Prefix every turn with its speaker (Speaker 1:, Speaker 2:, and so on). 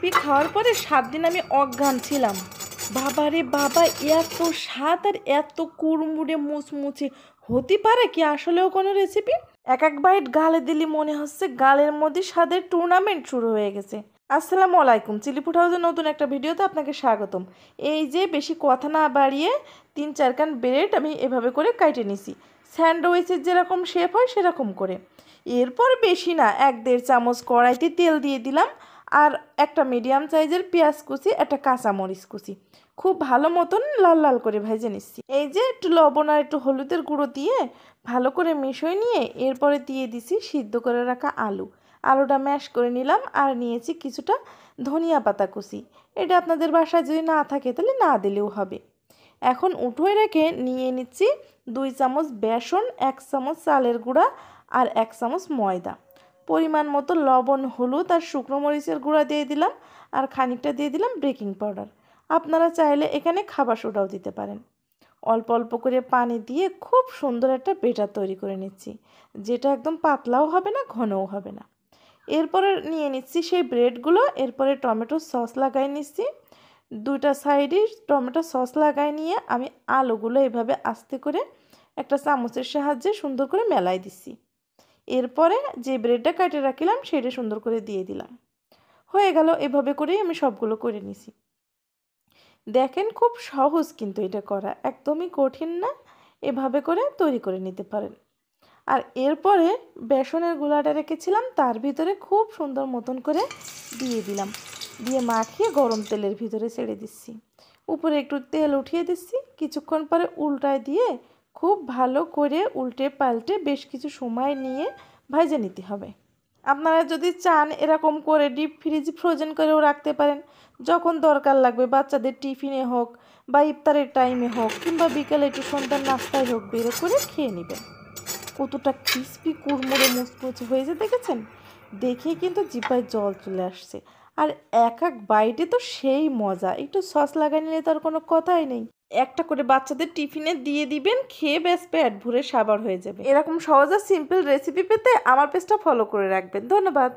Speaker 1: Recipe খাওয়ার পরে 7 দিন আমি অজ্ঞান ছিলাম। বাবা রে বাবা, এত স্বাদ আর এত কুড়মুড়ে মুচমুচে হতে পারে কি আসলেও কোনো রেসিপি? এক এক বাইট গালে দিলি মনে হচ্ছে গালের মধ্যে স্বাদের টুর্নামেন্ট শুরু হয়ে গেছে। আসসালামু আলাইকুম, চিলি ফুড হাউসের নতুন একটা ভিডিওতে আপনাকে স্বাগতম। এই যে বেশি কথা না বাড়িয়ে 3-4 কান ব্রেড আমি এভাবে করে কাটে নিছি, স্যান্ডউইচের যেরকম শেপ হয় সেরকম করে। এরপর বেশি না, 1-1.5 চামচ কড়াইতে তেল দিয়ে দিলাম, আর একটা মিডিয়াম সাইজের পেঁয়াজ কুচি, একটা কাঁচামরিচ কুচি খুব ভালো মতন লাল লাল করে ভেজে নিচ্ছি। এই যে একটু লবণ আর একটু হলুদের গুঁড়ো দিয়ে ভালো করে মিশিয়ে নিয়ে এরপরে দিয়ে দিছি সিদ্ধ করে রাখা আলুটা ম্যাশ করে নিলাম, আর নিয়েছি কিছুটা ধনিয়া পাতা কুচি। এটা আপনাদের বাসায় যদি না থাকে তাহলে না দিলেও হবে। এখন উঠোয় রেখে নিয়ে নিচ্ছি 2 চামচ বেসন, 1 চামচ চালের গুঁড়া আর 1 চামচ ময়দা। পরিমাণ মতো লবণ, হলুদ আর শুকনো মরিচের গুঁড়া দিয়ে দিলাম, আর খানিকটা দিয়ে দিলাম বেকিং পাউডার। আপনারা চাইলে এখানে খাবার সোডাও দিতে পারেন। অল্প অল্প করে পানি দিয়ে খুব সুন্দর একটা বেটার তৈরি করে নিচ্ছি, যেটা একদম পাতলাও হবে না, ঘনও হবে না। এরপরে নিয়ে নিচ্ছি সেই ব্রেডগুলো, এরপরে টমেটো সস লাগাই নিচ্ছি। 2টা সাইডে টমেটো সস লাগাই নিয়ে আমি আলুগুলো এভাবে আস্তে করে একটা চামচের সাহায্যে সুন্দর করে মেলাই দিচ্ছি। এরপরে যে ব্রেডটা কেটে রাখলাম সেটা সুন্দর করে দিয়ে দিলাম। হয়ে গেল। এভাবে করেই আমি সবগুলো করে নিছি। দেখেন খুব সহজ কিন্তু এটা করা, একদমই কঠিন না। এভাবে করে তৈরি করে নিতে পারেন। আর এরপরে বেসনের গুঁড়াটা রেখেছিলাম তার ভিতরে খুব সুন্দর মতন করে দিয়ে দিলাম, দিয়ে মাখিয়ে গরম তেলের ভিতরে ছেড়ে দিচ্ছি। উপরে একটু তেল উঠিয়ে দিচ্ছি। কিছুক্ষণ পরে উল্টায় দিয়ে খুব ভালো করে উল্টে পাল্টে বেশ কিছু সময় নিয়ে ভেজে নিতে হবে। আপনারা যদি চান এরকম করে ডিপ ফ্রিজ ফ্রোজেন করেও রাখতে পারেন। যখন দরকার লাগবে বাচ্চাদের টিফিনে হোক বা ইফতারের টাইমে হোক কিংবা বিকেলে একটু সন্ধ্যার নাস্তায় হোক, বের করে খেয়ে নেবেন। কতটা ক্রিস্পি কুড়মুড়ে মুচমুচে হয়েছে দেখেছেন? দেখেই কিন্তু জিহ্বায় জল চলে আসছে। আর এক এক বাইটে তো সেই মজা, একটু সস লাগাই নিলে তার কোনো কথাই নেই। একটা করে বাচ্চাদের টিফিনে দিয়ে দিবেন, খেয়ে ব্যাস পেট ভরে সাবার হয়ে যাবে। এরকম সহজ আর সিম্পল রেসিপি পেতে আমার পেজটা ফলো করে রাখবেন। ধন্যবাদ।